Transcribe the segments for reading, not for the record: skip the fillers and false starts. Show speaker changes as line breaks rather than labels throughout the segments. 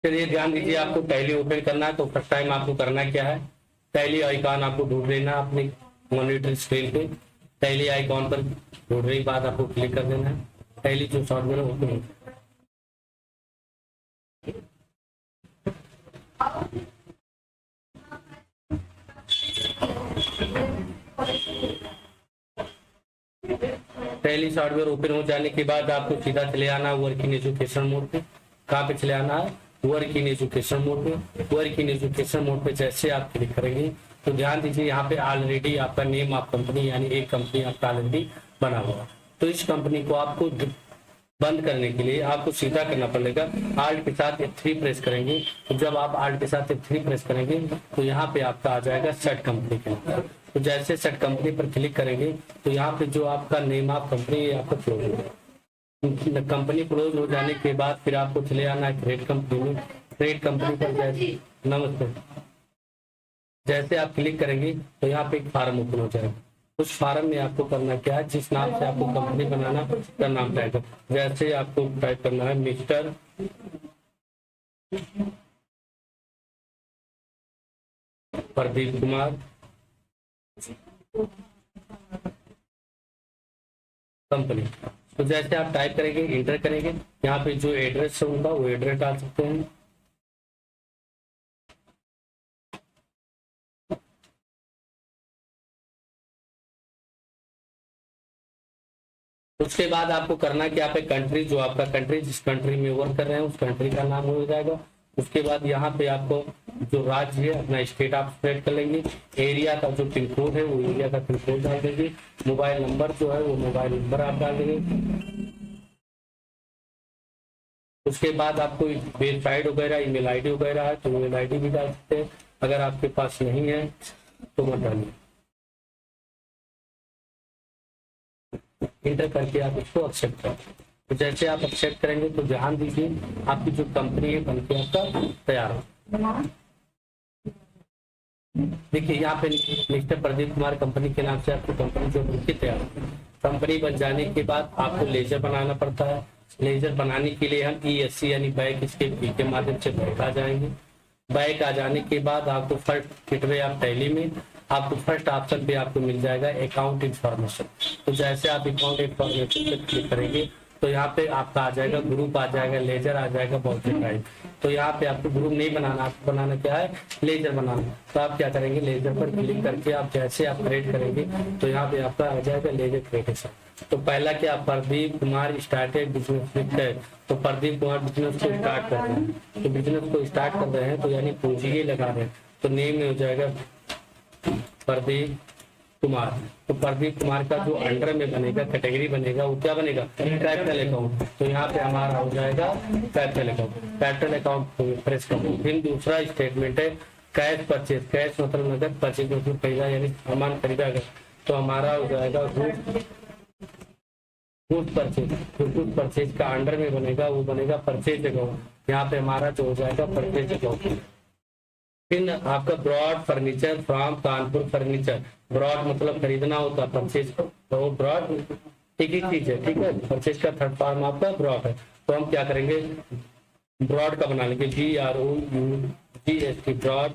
चलिए ध्यान दीजिए, आपको टैली ओपन करना है तो फर्स्ट टाइम आपको करना क्या है, टैली आइकॉन आपको ढूंढ लेना है अपनी मॉनिटर स्क्रीन पे। टैली आइकॉन पर ढूंढने के बाद आपको क्लिक कर देना है, टैली जो सॉफ्टवेयर ओपन हो। टैली सॉफ्टवेयर ओपन हो जाने के बाद आपको सीधा चले आना वर्क इन एजुकेशन मोड पे। कहाँ पे चले आना है, वर्क इन एजुकेशन मोड पे। वर्क इन एजुकेशन मोड पे जैसे आप क्लिक करेंगे तो ध्यान दीजिए यहाँ पे ऑलरेडी आपका नेम ऑफ कंपनी यानी एक कंपनी आपका ऑलरेडी बना हुआ। तो इस कंपनी को आपको बंद करने के लिए आपको सीधा करना पड़ेगा, आल्ट के साथ F3 प्रेस करेंगे। तो जब आप आल्ट के साथ F3 प्रेस करेंगे तो यहाँ पे आपका आ जाएगा सेट कंपनी के अंदर। तो जैसे सेट कंपनी पर क्लिक करेंगे तो यहाँ पे जो आपका नेम ऑफ कंपनी आपको क्लोज हो जाएगा। कंपनी क्लोज हो जाने के बाद फिर आपको चले आना है क्रिएट कंपनी में। क्रिएट कंपनी पर जैसे नमस्ते जैसे आप क्लिक करेंगे तो यहाँ पे एक फार्म ओपन हो जाएगा। उस फार्म में आपको करना क्या है, जिस नाम से आपको कंपनी बनाना का नाम टाइप है। जैसे आपको टाइप करना है मिस्टर प्रदीप कुमार कंपनी। तो जैसे आप टाइप करेंगे इंटर करेंगे, यहाँ पे जो एड्रेस है उनका वो एड्रेस डाल सकते हैं। उसके बाद आपको करना क्या पे कंट्री, जो आपका कंट्री जिस कंट्री में वर्क कर रहे हैं उस कंट्री का नाम हो जाएगा। उसके बाद यहाँ पे आपको जो राज्य है अपना स्टेट आप सेलेक्ट कर लेंगे। एरिया का जो पिन कोड है वो एरिया का पिन कोड डाल देंगे। मोबाइल नंबर जो है वो मोबाइल नंबर आप डाल देंगे। उसके बाद आपको वेरीफाइड वगैरह ईमेल आईडी वगैरह है तो ईमेल आईडी भी डाल सकते हैं, अगर आपके पास नहीं है तो मत डालिए। इंटर करके आप इसको एक्सेप्ट करें। तो जैसे आप एक्सेप्ट करेंगे तो ध्यान दीजिए आपकी जो कंपनी है बनके आपका तैयार हो। देखिए यहाँ पे मिस्टर प्रदीप कुमार कंपनी के नाम से आपकी कंपनी जो बनके तैयार हो। कंपनी बन जाने के बाद आपको लेजर बनाना पड़ता है। लेजर बनाने के लिए हम ESC यानी बैक इसके पी के माध्यम से बैक आ जाएंगे। बैक आ जाने के बाद आपको फर्स्ट गेटवे आप टैली में आपको फर्स्ट ऑप्शन पे आपको मिल जाएगा अकाउंट इंफॉर्मेशन। तो जैसे आप अकाउंट इंफॉर्मेशन पे क्लिक करेंगे तो यहाँ पे आपका आ जाएगा ग्रुप, आ जाएगा लेजर, आ जाएगा बॉल्टेड टाइप। तो यहाँ पे आपको ग्रुप नहीं बनाना, आपको बनाना क्या है, लेजर बनाना। तो आप क्या करेंगे, लेजर पर क्लिक करके आप जैसे आप क्रिएट करेंगे तो यहाँ पे आपका आ जाएगा लेजर क्रिएटेशन। तो पहला क्या, प्रदीप कुमार स्टार्टेड बिजनेस है। तो प्रदीप कुमार बिजनेस को स्टार्ट कर रहे हैं, तो बिजनेस को स्टार्ट कर रहे हैं तो यानी पूंजी ही लगा रहे हैं। तो नेम में हो जाएगा प्रदीप कुमार। तो प्रदीप कुमार का जो अंडर में बनेगा कैटेगरी बनेगा वो क्या बनेगा, कैपिटल अकाउंट। तो यहाँ पे हमारा हो जाएगा capital account. Capital account press करो। फिर दूसरा स्टेटमेंट है कैश परचेज। कैश मतलब नगद, परचेज मतलब खरीदा यानी सामान खरीदा गया। तो हमारा हो जाएगा गुड्स परचेज। जो गुड्स परचेज का अंडर में बनेगा वो बनेगा परचेज अकाउंट। यहाँ पे हमारा जो हो जाएगा परचेज अकाउंट। फिर आपका brought furniture from Kanpur furniture. Brought मतलब खरीदना होता है, परचेज तो ब्रॉड एक ही चीज है, ठीक है। परचेज का थर्ड फॉर्म आपका ब्रॉड है। तो हम क्या करेंगे, ब्रॉड का बना लेंगे BROUGST brought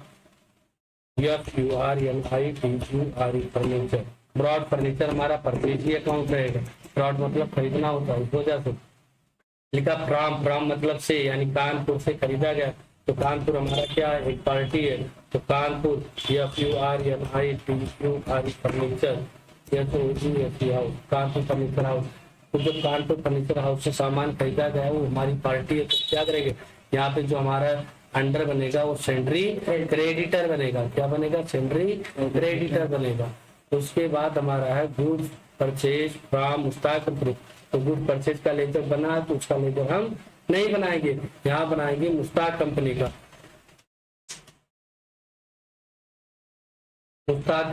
FURNITURE furniture. Brought furniture हमारा परचेज ही अकाउंट रहेगा। ब्रॉड मतलब खरीदना होता है, इस वजह से लिखा। फ्रॉम मतलब से यानी कानपुर से खरीदा गया। तो कानपुर हमारा क्या है, एक पार्टी है। तो Kanpur FURNITURE furniture house, Kanpur furniture house. तो जब कानपुर फर्नीचर हाउस से सामान खरीदा गया वो हमारी पार्टी है। तो क्या करेंगे, यहाँ पे जो हमारा अंडर बनेगा वो सेंड्री क्रेडिटर बनेगा। क्या बनेगा, सेंड्री क्रेडिटर बनेगा। उसके बाद हमारा है goods purchase from Mushtaq company. तो गुड परचेज का लेजर बना तो उसका लेजर हम नहीं बनाएंगे, यहाँ बनाएंगे मुश्ताक कंपनी का। मुश्ताक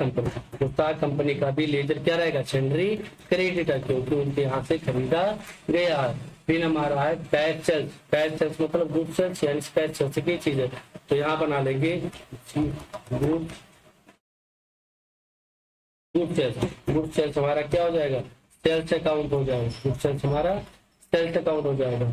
कंपनी का भी लेजर क्या रहेगा, सेंड्री क्रेडिटर, क्योंकि उनके यहाँ से खरीदा गया है। फिर हमारा है कैश सेल्स। कैश सेल्स मतलब गुड सेल्स यानी कैश सेल्स की चीज है। तो यहाँ बना लेंगे गुड सेल्स हमारा क्या हो जाएगा, सेल्स अकाउंट हो जाएगा। गुड सेल्स हमारा सेल्स अकाउंट हो जाएगा।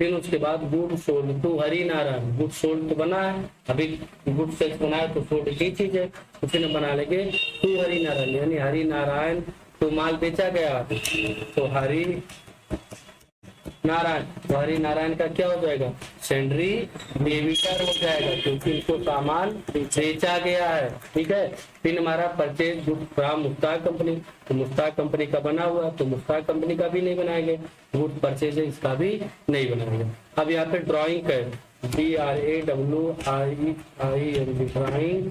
फिर उसके बाद good sold to Hari Narayan. Good sold तो बना है, अभी गुड सेल्स बना है तो सोल्ड की चीज है, उसी में बना लेंगे टू हरि नारायण, यानी हरि नारायण तो माल बेचा गया तो हरि नारायण, तो हरि नारायण का क्या हो जाएगा, सेंडरी डेबिटर हो जाएगा क्योंकि इनको सामान बेचा गया है। ठीक है, फिर हमारा purchase good from Mushtaq company, तो मुश्ताक कंपनी का बना हुआ तो मुश्ताक कंपनी का भी नहीं बनाएंगे, गुड परचेज है इसका भी नहीं बनाएंगे। अब यहाँ पे ड्रॉइंग है DRAWREING ड्राइंग,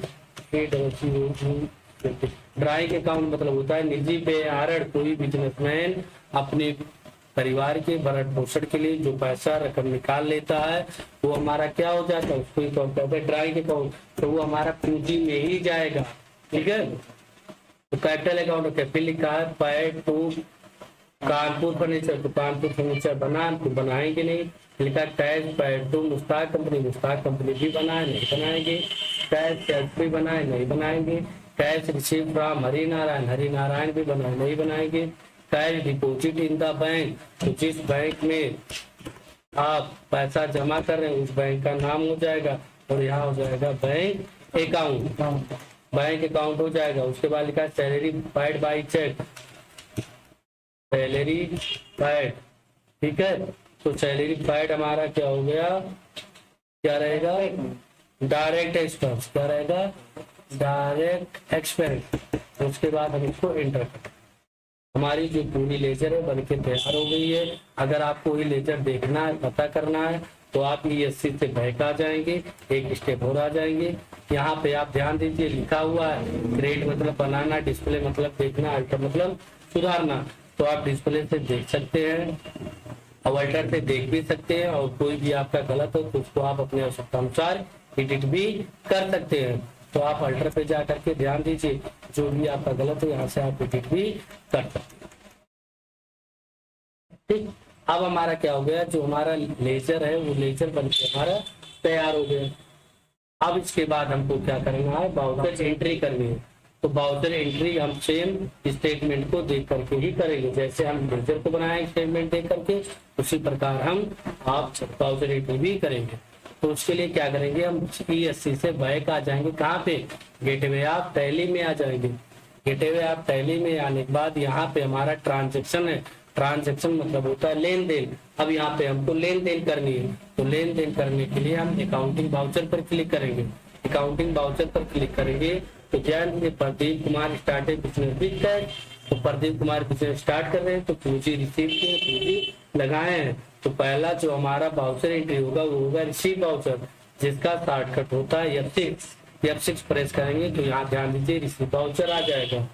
ड्राइंग अकाउंट मतलब होता है निजी बेआरण, कोई बिजनेसमैन अपने परिवार के भरण पोषण के लिए जो पैसा रकम निकाल लेता है वो हमारा क्या हो जाता है, उसको कहते हैं ड्राइंग अकाउंट, तो वो हमारा पूंजी में ही जाएगा। ठीक है, तो कैपिटल अकाउंट फिर लिखा है पैड टू कानपुर फर्नीचर, तो कानपुर फर्नीचर बना तो बनाएंगे नहीं, लिखा cash paid to Mushtaq company, Mushtaq company भी बनाए नहीं बनाएंगे, कैश सेल्स भी बनाए नहीं बनाएंगे, cash receive from Hari Narayan, Hari Narayan भी बनाए नहीं बनाएंगे, cash deposit in the bank, तो जिस बैंक में आप पैसा जमा कर रहे हैं उस बैंक का नाम हो जाएगा और यहाँ हो जाएगा बैंक अकाउंट, बैंक अकाउंट हो जाएगा। उसके बाद लिखा है salary paid by cheque, salary paid. ठीक है, तो सैलरी पेड हमारा क्या हो गया, क्या रहेगा, डायरेक्ट एक्सपेंस, क्या रहेगा, डायरेक्ट एक्सपेंस। उसके बाद हम इसको एंटर करें, हमारी जो पूरी लेजर है बनके तैयार हो गई है। अगर आपको ये लेजर देखना है, पता करना है तो आप ESC से बैक आ जाएंगे, एक स्टेप और आ जाएंगे। यहाँ पे आप ध्यान दीजिए लिखा हुआ है ग्रेड मतलब बनाना, डिस्प्ले मतलब देखना, अल्टर मतलब सुधारना, तो आप डिस्प्ले से देख सकते हैं और अल्टर से देख भी सकते हैं, और कोई भी आपका गलत हो तो उसको आप अपने आवश्यकता अनुसार एडिट भी कर सकते हैं। तो आप अल्टर पे जा करके ध्यान दीजिए, जो भी आपका गलत है यहाँ से आप एडिट भी कर सकते हैं। ठीक, अब हमारा क्या हो गया, जो हमारा लेजर है वो लेजर बनके हमारा तैयार हो गया। अब इसके बाद हमको क्या करना है, बाउचर एंट्री करनी है, तो बाउचर एंट्री हम सेम स्टेटमेंट को देख करके ही करेंगे, जैसे हम लेजर को बनाए स्टेटमेंट देख करके उसी प्रकार हम आप बाउचर एंट्री भी करेंगे। तो उसके लिए क्या करेंगे, हम ESC से बैक आ जाएंगे, कहाँ पे, गेटवे ऑफ टैली में आ जाएंगे। गेटवे ऑफ टैली में आने के बाद यहाँ पे हमारा ट्रांजेक्शन है, ट्रांजेक्शन मतलब होता है लेन देन। अब यहाँ पे हमको लेन देन करनी है, तो लेन देन करने के लिए हम अकाउंटिंग बाउचर पर क्लिक करेंगे। अकाउंटिंग बाउचर पर क्लिक करेंगे तो ध्यान दीजिए Pradeep Kumar started business with cash, तो प्रदीप कुमार बिजनेस स्टार्ट कर रहे हैं तो पूंजी रिसीव की, पूंजी लगाए हैं। तो पहला जो हमारा बाउचर एंट्री होगा वो होगा रिसीव बाउचर, जिसका शॉर्टकट होता है F6 प्रेस करेंगे तो यहाँ ध्यान दीजिए रिसीव बाउचर आ जाएगा।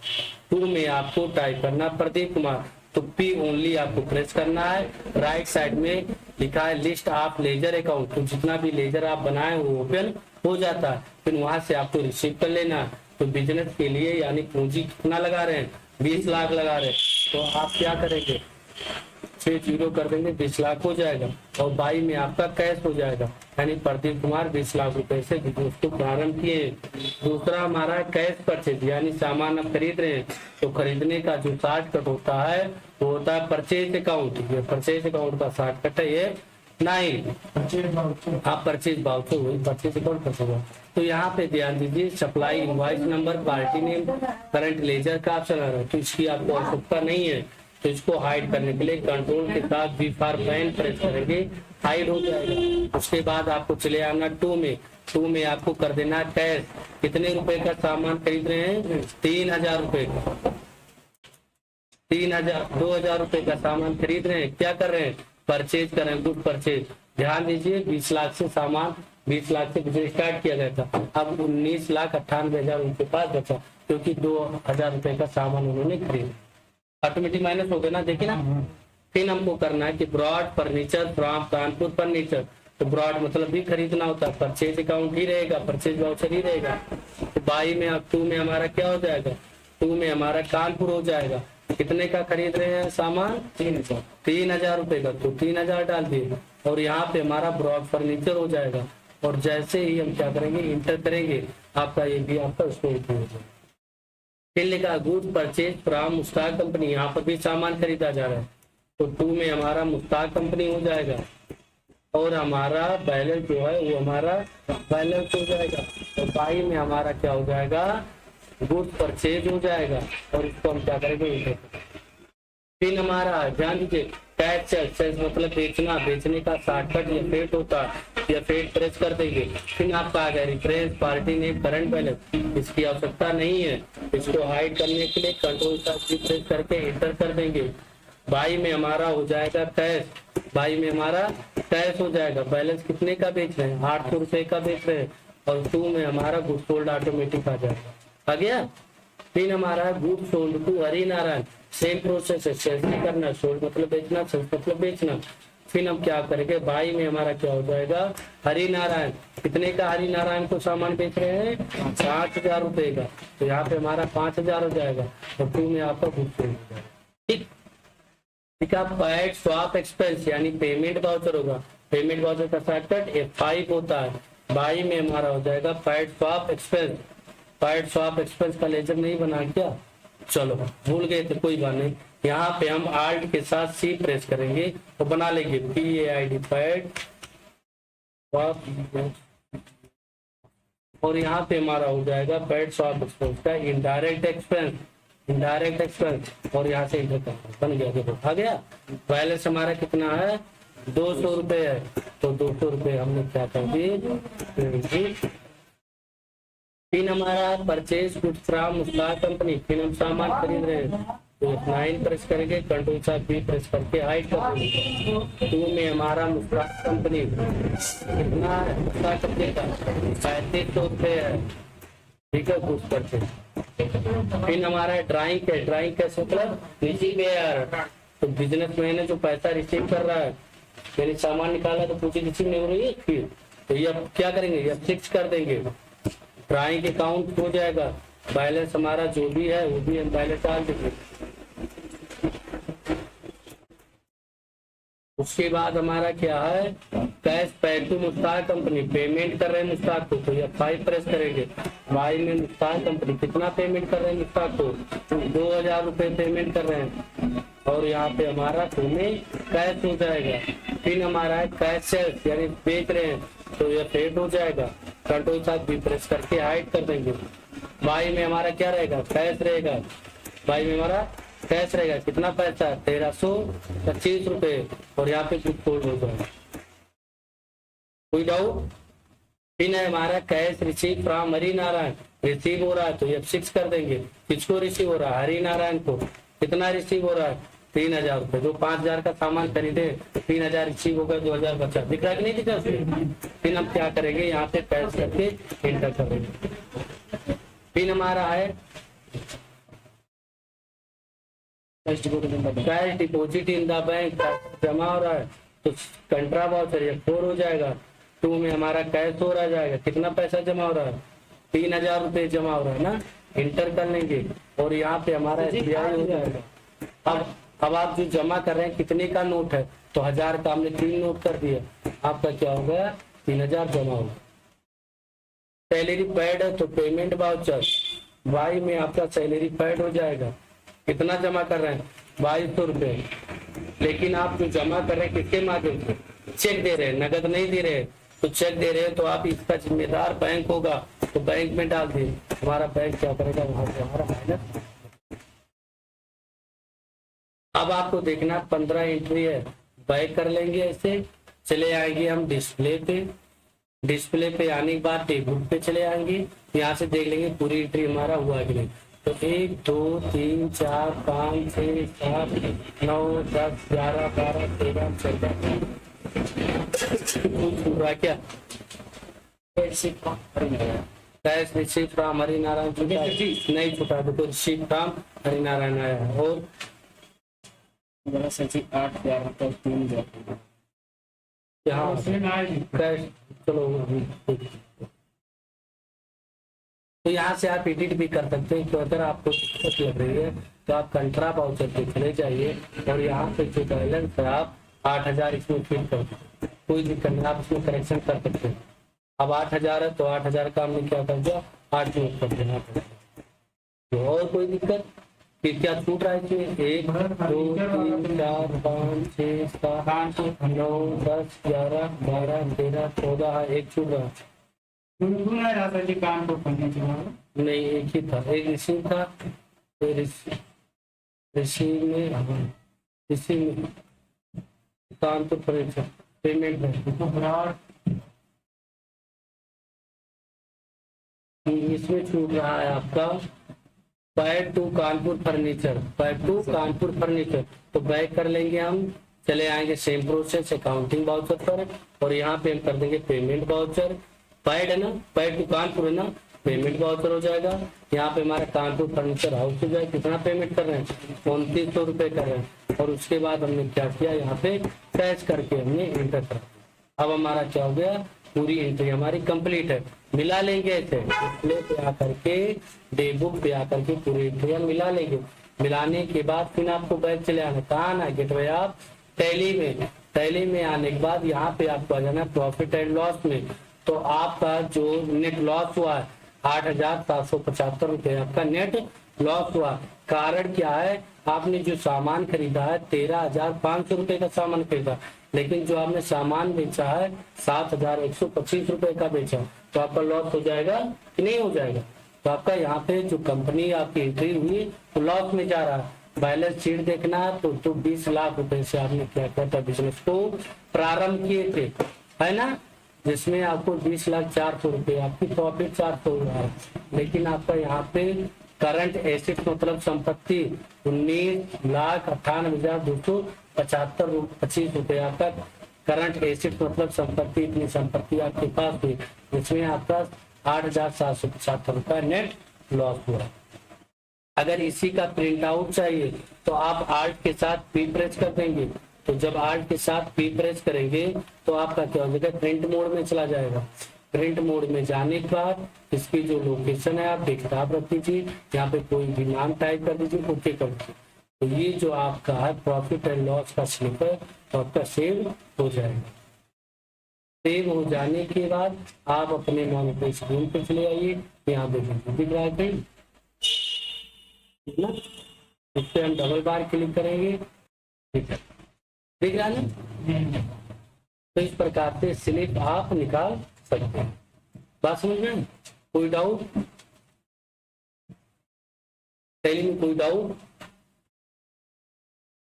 2 में आपको टाइप करना प्रदीप कुमार, तो P ओनली आपको प्रेस करना है। राइट साइड में लिखा है लिस्ट ऑफ लेजर अकाउंट, तो जितना भी लेजर आप बनाए वो ओपन हो जाता है, फिर वहां से आपको रिसीव कर लेना। तो बिजनेस के लिए यानी पूंजी कितना लगा रहे हैं, 20 लाख लगा रहे हैं, तो आप क्या करेंगे 6 जीरो कर देंगे, 20 लाख हो जाएगा। और 22 में आपका कैश हो जाएगा, यानी प्रदीप कुमार 20 लाख रुपए से बिजनेस को प्रारंभ किए। दूसरा हमारा कैश परचेज, यानी सामान आप खरीद रहे हैं तो खरीदने का जो शॉर्टकट होता है वो होता है परचेज अकाउंट। ये परचेज अकाउंट का शॉर्टकट है ये 9, आप परचेज बाउचर हुई परचेज अकाउंट कर सकते। तो यहाँ पे ध्यान दीजिए supply invoice number party name current ledger का ऑप्शन आ रहा है, तो इसकी आपको आवश्यकता नहीं है। तो इसको हाइड करने के लिए कंट्रोल के साथ V फॉर पेन प्रेस करेंगे, हाइड हो जाएगा। उसके बाद आपको चले आना 2 में, 2 में आपको कर देना कैश, कितने रुपए का सामान खरीद रहे हैं 3000 रुपए का, 2000 रुपए का सामान खरीद रहे हैं, क्या कर रहे हैं परचेज कर रहे हैं, गुड परचेज। ध्यान दीजिए 20 लाख से सामान 20 लाख से बिजनेस स्टार्ट किया गया था, अब 19,98,000 उनके पास बचा क्योंकि 2000 रुपए का सामान उन्होंने खरीदा, ऑटोमेटिक माइनस हो गया ना, देखिए ना। फिर हमको करना है कि brought furniture from Kanpur furniture, तो ब्रॉड मतलब भी खरीदना होता है, परचेज अकाउंट ही रहेगा, परचेज वाउचर ही रहेगा। तो 22 में अब 2 में हमारा क्या हो जाएगा, 2 में हमारा कानपुर हो जाएगा, कितने का खरीद रहे हैं सामान 3000 रुपए का, तो 3000 डाल दिए और यहाँ पे हमारा ब्रॉड फर्नीचर हो जाएगा। और जैसे ही हम क्या करेंगे इंटर करेंगे आपका ये भी आपका उसमें हो जाएगा। फिर लिखा good purchase from Mushtaq company, यहाँ पर भी सामान खरीदा जा रहा है, तो 2 में हमारा मुश्ताक कंपनी हो जाएगा, और हमारा बैलेंस जो है वो हमारा बैलेंस हो जाएगा। तो बाई में हमारा क्या हो जाएगा, गुड्स परचेज हो जाएगा और इसको हम क्या करेंगे। फिर हमारा ध्यान दीजिए, कैश सेल्स मतलब बेचना, बेचने का शॉर्टकट या फेट होता है, या फेट प्रेस कर देंगे। फिर आपका आ गया reference party name current balance, इसकी आवश्यकता नहीं है, इसको हाइड करने के लिए कंट्रोल का प्रेस करके एंटर कर देंगे। बाई में हमारा हो जाएगा कैश, बाई में हमारा कैश हो जाएगा। बैलेंस कितने का बेच रहे हैं, 800 रुपए का बेच रहे हैं। और 2 में हमारा गुड्स सोल्ड ऑटोमेटिक आ जाएगा, आ गया। फिर हमारा goods sold to Hari Narayan, same process है, सेल्स नहीं करना, सोल्ड मतलब बेचना, सेल्स मतलब बेचना। फिर हम क्या करेंगे, बाई में हमारा क्या हो जाएगा, हरि नारायण, कितने का हरि नारायण को सामान बेच रहे हैं, 5000 रुपए का, तो यहाँ पे हमारा 5000 हो जाएगा और 2 में आपका गुड्स सोल्ड हो जाएगा। ठीक, ठीक है। पैड स्वैप एक्सपेंस यानी पेमेंट वाउचर होगा, पेमेंट वाउचर का शॉर्टकट F5 होता है। बाई में हमारा हो जाएगा pad swap expense. Pad swap expense का लेजर नहीं बना क्या, चलो भूल गए तो कोई बात नहीं। यहाँ पे हम आल्ट के साथ सी प्रेस करेंगे तो बना लेंगे PAID पैड स्वैप, और यहाँ पे हमारा हो जाएगा पैड स्वैप एक्सपेंस का इनडायरेक्ट एक्सपेंस, इनडायरेक्ट एक्सपेंस, और यहाँ से इंटर करना, बन गया। देखो आ गया। बैलेंस हमारा कितना है, 200 रुपए है, तो 200 रुपए हमने क्या कर दिए। फिर हमारा purchase goods from Mustaq company, फिर हम सामान खरीद रहे हैं तो F9 प्रेस करेंगे, कंट्रोल सा B प्रेस करके हाइड कर देंगे। 2 में हमारा मुस्ताक कंपनी कितना है, मुस्ताक कंपनी का 3500 रुपए है, ठीक है, गुड्स परचेज। फिर हमारा ड्राइंग है, ड्राइंग कैसे मतलब निजी बेयर, तो बिजनेसमैन है जो पैसा रिसीव कर रहा है, मैंने सामान निकाला तो पूछे रिसीव नहीं हो रही है, फिर तो ये क्या करेंगे, ये फिक्स कर देंगे, ड्राइंग अकाउंट हो जाएगा। बैलेंस हमारा जो भी है वो भी हम बैलेंस डाल देंगे। उसके बाद हमारा क्या है, cash paid to Mustaq company, payment कर रहे हैं मुस्ताक को, तो F5 प्रेस करेंगे। वाई में मुस्ताक कंपनी कितना पेमेंट कर रहे हैं मुस्ताक को, 2000 रुपए पेमेंट कर रहे हैं, और यहाँ पे हमारा तुम्हें कैश हो जाएगा। फिर हमारा है कैश सेल्स यानी बेच रहे हैं, तो यह पेड हो जाएगा, कंट्रोल साथ भी प्रेस करके हाइड कर देंगे। वाई में हमारा क्या रहेगा, कैश रहेगा, वाई में हमारा कैश रहेगा, कितना पैसा 1325 रुपए, और यहाँ पे कुछ फोल्ड हो जाएगा, कोई डाउट। फिर है हमारा cash receive from Hari Narayan, receive हो रहा है तो F6 कर देंगे। किसको रिसीव हो रहा है, हरि नारायण को, कितना रिसीव हो रहा है 3000 रुपए, जो 5000 का सामान खरीदे 3000 रिसीव हो गया, 2000 बचा, दिख रहा कि नहीं दिख रहा उसमें। फिर हम क्या करेंगे, यहाँ पे कैश करके एंटर करेंगे। फिर हमारा है cash deposit in the bank, जमा हो रहा है तो कंट्रा वाउचर ये 4 हो जाएगा। 2 में हमारा कैश हो रहा जाएगा, कितना पैसा जमा हो रहा है 3000 रुपए जमा हो रहा है ना, इंटर कर लेंगे, और यहाँ पे हमारा SBI हो जाएगा। अब आप जो जमा कर रहे हैं कितने का नोट है, तो 1000 का हमने 3 नोट कर दिया, आपका क्या हो गया 3000 जमा हो। सैलरी पेड है तो पेमेंट वाउचर, वाई में आपका सैलरी पेड हो जाएगा, कितना जमा कर रहे हैं 2200 रुपए, लेकिन आप जो जमा कर रहे हैं किसके माध्यम से, चेक दे रहे हैं, नगद नहीं दे रहे हैं, तो चेक दे रहे हैं तो आप इसका जिम्मेदार बैंक होगा, तो बैंक में डाल दिए, हमारा बैंक क्या करेगा वहां से हमारा माइनस। अब आपको देखना 15 एंट्री है, बैक कर लेंगे, ऐसे चले आएंगे हम डिस्प्ले पे, डिस्प्ले पे आने के बाद टेबल पे चले आएंगे, यहाँ से देख लेंगे पूरी एंट्री हमारा हुआ कि नहीं, तो 1 2 3 4 5 6 7 9 10 11 12 13 14 पूरा क्या cash receive from Hari Narayan नहीं छुटा, देखो रिसीव फ्रॉम हरि नारायण आया है, और
8 11 3
यहाँ कैश, चलो तो यहाँ से आप एडिट भी कर सकते हैं। तो अगर आपको दिक्कत लग रही है तो आप कंट्रा वाउचर पे चले जाइए, और यहाँ पे जो बैलेंस है आप 8000 इसमें फिल कर दीजिए, कोई दिक्कत नहीं, आप इसमें करेक्शन कर सकते हैं। अब 8000 है तो 8000 का हमने क्या कर दिया 8 नोट कर देना। तो और कोई दिक्कत, फिर क्या छूट रहा है इसमें? 1 2 3 4 5 6 7 9 10 11 12 13 14 एक छूट रहा है।
सुना जाता जी कानपुर फर्नीचर
नहीं, एक ही था, एक रिसीव था, फिर रिसीव में, हाँ, रिसीव में कानपुर फर्नीचर पेमेंट में इसमें छूट रहा है आपका back to Kanpur furniture, back to Kanpur furniture. तो बैक कर लेंगे हम, चले आएंगे सेम प्रोसेस अकाउंटिंग वाउचर पर, और यहाँ पे हम कर देंगे पेमेंट वाउचर। पैड है ना, पैड टू कानपुर है ना, पेमेंट वाउचर हो जाएगा। यहाँ पे हमारा कानपुर फर्नीचर हाउस हो जाएगा। कितना पेमेंट कर रहे हैं? 2900 रुपये कर रहे हैं। और उसके बाद हमने क्या किया, यहाँ पे कैश करके हमने एंटर करा। अब हमारा क्या हो गया, पूरी एंट्री हमारी कंप्लीट है। मिला लेंगे इसे डिस्प्ले पे आकर के, डे बुक पे आकर के पूरी एंट्री हम मिला लेंगे। मिलाने के बाद फिर आपको बैक चले आना, कहाँ आना है, गेटवे आप टैली में। टैली में आने के बाद यहाँ पे आपको आ जाना प्रॉफिट एंड लॉस में। तो आपका जो नेट लॉस हुआ है 8,775 रुपये आपका नेट लॉस हुआ। कारण क्या है, आपने जो सामान खरीदा है 13,500 रुपये का सामान खरीदा, लेकिन जो आपने सामान बेचा है 7,125 रुपये का बेचा, तो आपका लॉस हो जाएगा कि नहीं हो जाएगा? तो आपका यहाँ पे जो कंपनी आपकी एंट्री हुई तो लॉस में जा रहा है। बैलेंस शीट देखना है तो 20 लाख रुपए से आपने क्या किया था, बिजनेस को प्रारंभ किए थे, है ना, जिसमें आपको 20,04,00,000 रुपए आपकी प्रॉफिट 400 हुआ है। लेकिन आपका यहाँ पे करंट एसेट मतलब संपत्ति 19,98,275 रुपए आपका करंट एसेट मतलब संपत्ति, इतनी संपत्ति आपके पास थी, जिसमें आपका 8,775 रुपया नेट लॉस हुआ। अगर इसी का प्रिंट आउट चाहिए तो आप आल्ट के साथ पी प्रेस कर देंगे। तो जब आल्ट के साथ पी प्रेस करेंगे तो आपका क्या हो जाएगा, प्रिंट मोड में चला जाएगा। प्रिंट मोड में जाने के बाद इसकी जो लोकेशन है आप डेस्कटॉप रख दीजिए, यहाँ पे कोई भी नाम टाइप कर दीजिए, ओके कर दीजिए। तो ये जो आपका है प्रॉफिट एंड लॉस का स्लिप है तो आपका सेव हो जाएगा। सेव हो जाने के बाद आप अपने मॉनिटर स्क्रीन पे चले आइए, यहाँ पे दिख रहा है कहीं ना, इस पे हम डबल बार क्लिक करेंगे, ठीक है, दिख रहा है ना। तो इस प्रकार से स्लिप आप निकाल सकते हैं। बात समझ में? कोई डाउट? टैली में कोई डाउट?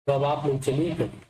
तो अब आप लोग चलिए करिए।